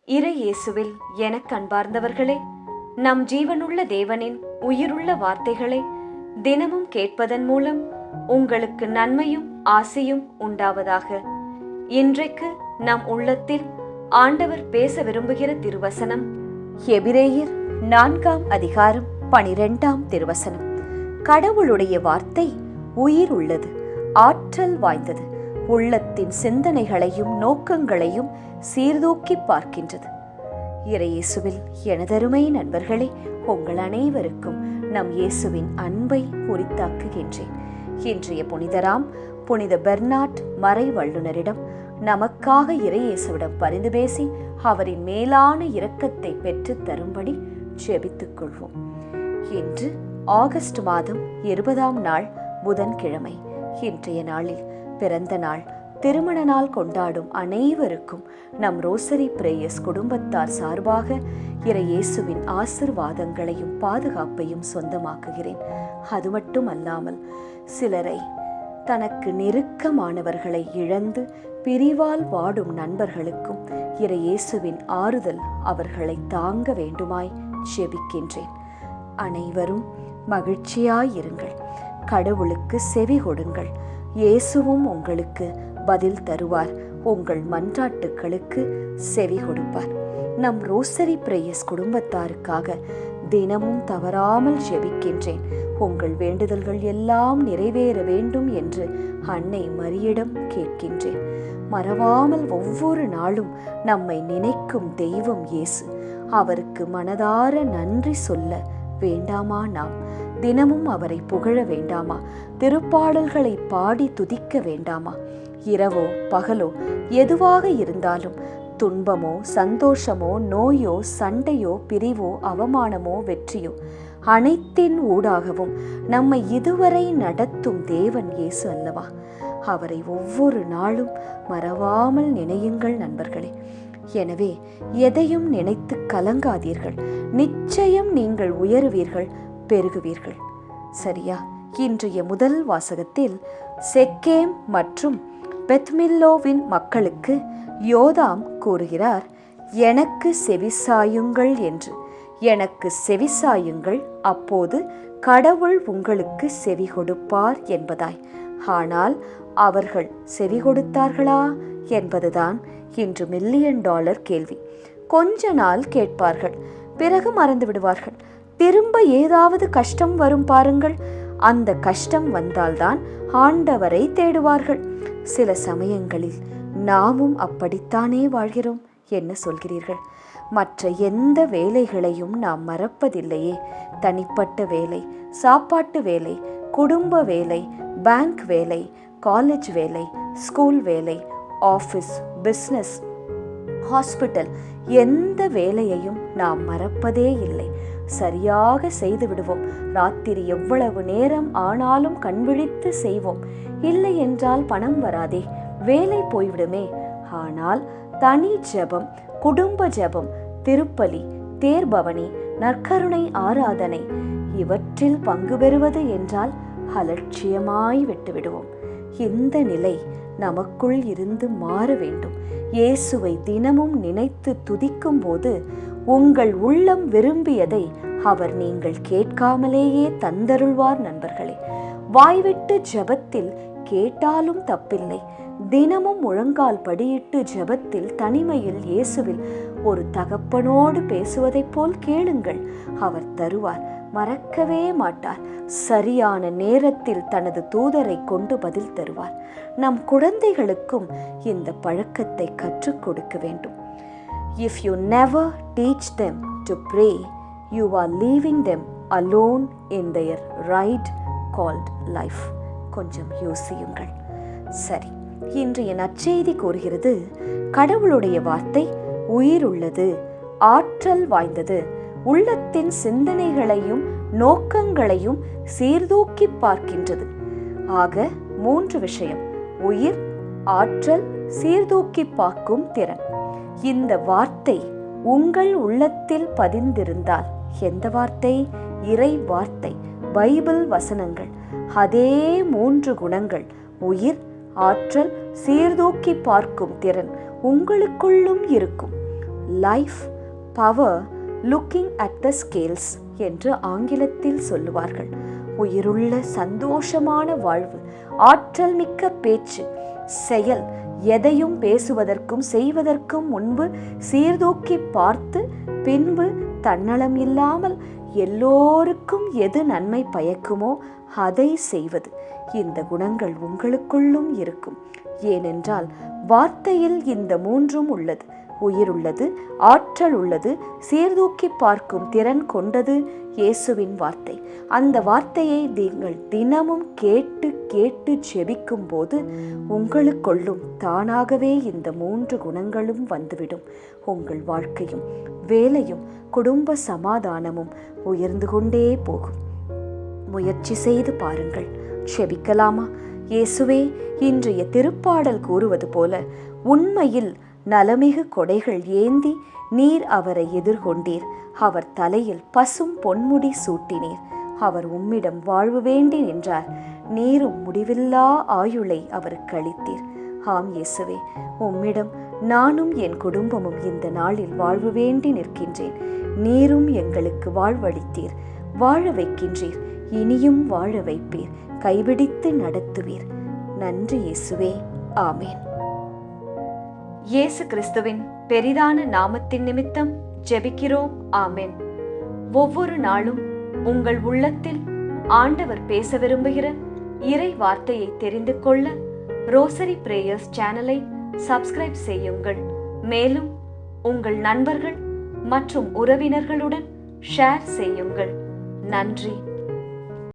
இறை இயேசுவில் எனக் அன்பார்ந்தவர்களே, நம் ஜீவனுள்ள தேவனின் உயிருள்ள வார்த்தைகளை தினமும் கேட்பதன் மூலம் உங்களுக்கு நன்மையும் ஆசையும் உண்டாவதாக. இன்றைக்கு நம் உள்ளத்தில் ஆண்டவர் பேச விரும்புகிற திருவசனம் எபிரேயர் 4 திருவசனம். கடவுளுடைய வார்த்தை உயிர் உள்ளது, ஆற்றல் வாய்ந்தது, உள்ளத்தின் சிந்தனைகளையும் நோக்கங்களையும் சீர்தூக்கி பார்க்கின்றது. இறை இயேசுவில் எனதருமை நண்பர்களே, உங்கள் அனைவருக்கும் நம் இயேசுவின் அன்பை உரித்தாக்குகின்றேன். இன்றைய புனித பெர்னார்ட் மறை வல்லுனரிடம் நமக்காக இறை இயேசுவிடம் பரிந்து பேசி அவரின் மேலான இரக்கத்தை பெற்று தரும்படி ஜெபித்துக் கொள்வோம். இன்று ஆகஸ்ட் மாதம் 20ஆம் நாள் புதன்கிழமை. இன்றைய நாளில் பிறந்த நாள், திருமண நாள் கொண்டாடும் அனைவருக்கும் நம் ரோசரி பிரேயர்ஸ் குடும்பத்தார் சார்பாக இறை இயேசுவின் ஆசிர்வாதங்களையும் பாதுகாப்பையும் சொந்தமாக்குகிறேன். அது மட்டுமல்லாமல் சிலரை, தனக்கு நெருக்கமானவர்களை இழந்து பிரிவால் வாடும் நண்பர்களுக்கும் இறை இயேசுவின் ஆறுதல் அவர்களை தாங்க வேண்டுமாய் ஜெபிக்கின்றேன். அனைவரும் மகிழ்ச்சியாயிருங்கள், கடவுளுக்கு செவி கொடுங்கள், இயேசுவும் உங்களுக்கு பதில் தருவார், உங்கள் மன்றாட்டுக்களுக்கு செவி கொடுப்பார். நம் ரோசரி பிரேயர்ஸ் குடும்பத்தாருக்காக தினமும் தவறாமல் ஜெபிக்கின்றேன். உங்கள் வேண்டுதல்கள் எல்லாம் நிறைவேற வேண்டும் என்று அன்னை மரியிடம் கேட்கின்றேன். மறவாமல் ஒவ்வொரு நாளும் நம்மை நினைக்கும் தெய்வம் இயேசு. அவருக்கு மனதார நன்றி சொல்ல வேண்டாமா? நாம் தினமும் அவரை புகழ வேண்டாமா? திருப்பாடல்களை பாடி துதிக்க வேண்டாமா? இரவோ பகலோ எதுவாக இருந்தாலும், துன்பமோ சந்தோஷமோ நோயோ சண்டையோ பிரிவோ அவமானமோ வெற்றியோ, அனைத்தின் ஊடாகவும் நம்மை இதுவரை நடத்தும் தேவன் இயேசு அல்லவா? அவரை ஒவ்வொரு நாளும் மறவாமல் நினையுங்கள் நண்பர்களே. எனவே எதையும் நினைத்து கலங்காதீர்கள். நிச்சயம் நீங்கள் உயருவீர்கள், பெருகுவீர்கள். சரியா? இன்றைய முதல் வாசகத்தில் செக்கேம் மற்றும் பெத்மில்லோவின் மக்களுக்கு யோதாம் கூறுகிறார், எனக்கு செவிசாயுங்கள் என்று. எனக்கு செவிசாயுங்கள், அப்போது கடவுள் உங்களுக்கு செவி கொடுப்பார் என்பதாய். ஆனால் அவர்கள் செவி கொடுத்தார்களா என்பதுதான் இன்று $1 மில்லியன் கேள்வி. கொஞ்ச நாள் கேட்பார்கள், பிறகு மறந்து விடுவார்கள். திரும்ப ஏதாவது கஷ்டம் வரும் பாருங்கள், அந்த கஷ்டம் வந்தால்தான் ஆண்டவரை தேடுவார்கள். சில சமயங்களில் நாமும் அப்படித்தானே வாழ்கிறோம். என்ன சொல்கிறீர்கள்? மற்ற எந்த வேலைகளையும் நாம் மறப்பதில்லையே. தனிப்பட்ட வேலை, சாப்பாட்டு வேலை, குடும்ப வேலை, பேங்க் வேலை, காலேஜ் வேலை, ஸ்கூல் வேலை, ஆஃபீஸ், பிஸ்னஸ், ஹாஸ்பிட்டல், எந்த வேலையையும் நாம் மறப்பதே இல்லை. சரியாக செய்து விடுவோம். ராத்திரி எவ்வளவு நேரம் ஆனாலும் கண்விழித்து செய்வோம். இல்லை என்றால் பணம் வராதே, வேலை போய்விடுமே. ஆனால் தனி ஜெபம், குடும்ப ஜெபம், திருப்பலி, தேர்பவனி, நற்கருணை ஆராதனை, இவற்றில் பங்கு பெறுவது என்றால் அலட்சியமாய் விட்டுவிடுவோம். இந்த நிலை நமக்குள் இருந்து மாற வேண்டும். இயேசுவை தினமும் நினைத்து துதிக்கும் போது உங்கள் உள்ளம் விரும்பியதை அவர் நீங்கள் கேட்காமலேயே தந்தருள்வார் நண்பர்களே. வாய்விட்டு ஜெபத்தில் கேட்டாலும் தப்பில்லை. தினமும் முழங்கால் படியிட்டு ஜெபத்தில் தனிமையில் இயேசுவில் ஒரு தகப்பனோடு பேசுவதைப் போல் கேளுங்கள். அவர் தருவார், மறக்கவே மாட்டார். சரியான நேரத்தில் தனது தூதரை கொண்டு பதில் தருவார். நம் குழந்தைகளுக்கும் இந்த பழக்கத்தை கற்றுக் கொடுக்க வேண்டும். If you never teach them to pray, you are leaving them alone in their ride called life. கொஞ்சம் யோசியுங்கள். சரி, இன்றைய நற்செய்தி கூறுகிறது, கடவுளுடைய வார்த்தை உயிர் உள்ளது, ஆற்றல் வாய்ந்தது, உள்ளத்தின் சிந்தனைகளையும் நோக்கங்களையும் சீர்தூக்கி பார்க்கின்றது. ஆக 3 விஷயம்: உயிர், ஆற்றல், சீர்தூக்கி பார்க்கும் திறன். இந்த வார்த்தை உங்கள் உள்ளத்தில் பதிந்திருந்தால், எந்த வார்த்தை? இறை வார்த்தை, பைபிள் வசனங்கள். அதே 3 குணங்கள், உயிர், ஆற்றல், சீர்தூக்கி பார்க்கும் திறன் உங்களுக்குள்ளும் இருக்கும். Life, power, looking at the scales என்று ஆங்கிலத்தில் சொல்லுவார்கள். உயிருள்ள சந்தோஷமான வாழ்வு, ஆற்றல் மிக்க பேச்சு, செயல், எதையும் பேசுவதற்கும் செய்வதற்கும் முன்பு சீர்தூக்கி பார்த்து பின்பு தன்னலம் இல்லாமல் எல்லோருக்கும் எது நன்மை பயக்குமோ அதை செய்வது. இந்த குணங்கள் உங்களுக்குள்ளும் இருக்கும். ஏனென்றால் வார்த்தையில் இந்த மூன்றும் உள்ளது. உயிர் உள்ளது, ஆற்றல் உள்ளது, சீர்தூக்கி பார்க்கும் திறன் கொண்டது இயேசுவின் வார்த்தை. அந்த வார்த்தையை நீங்கள் தினமும் கேட்டு கேட்டு ஜெபிக்கும் போது உங்களுக்குள்ளும் தானாகவே இந்த 3 குணங்களும் வந்துவிடும். உங்கள் வாழ்க்கையும் வேலையும் குடும்ப சமாதானமும் உயர்ந்து கொண்டே போகும். முயற்சி செய்து பாருங்கள். ஜெபிக்கலாமா? இயேசுவே, இன்றைய திருப்பாடல் கூறுவது போல உண்மையில் நலமிகு கொடைகள் ஏந்தி நீர் அவரை எதிர்கொண்டீர். அவர் தலையில் பசும் பொன்முடி சூட்டினீர். அவர் உம்மிடம் வாழ்வு வேண்டி நின்றார். நீரும் முடிவில்லா ஆயுளை அவருக்கு அளித்தீர். ஆம் இயேசுவே, உம்மிடம் நானும் என் குடும்பமும் இந்த நாளில் வாழ்வு வேண்டி நிற்கின்றேன். நீரும் எங்களுக்கு வாழ்வளித்தீர், வாழ வைக்கின்றீர், இனியும் வாழ வைப்பீர், கைபிடித்து நடத்துவீர். நன்றி இயேசுவே. ஆமேன். இயேசு கிறிஸ்துவின் பெரிதான நாமத்தின் நிமித்தம் ஜெபிக்கிறோம். ஆமென். ஒவ்வொரு நாளும் உங்கள் உள்ளத்தில் ஆண்டவர் பேச விரும்புகிற இறை வார்த்தையை தெரிந்து கொள்ள ரோசரி பிரேயர்ஸ் சேனலை சப்ஸ்கிரைப் செய்யுங்கள். மேலும் உங்கள் நண்பர்கள் மற்றும் உறவினர்களுடன் ஷேர் செய்யுங்கள். நன்றி.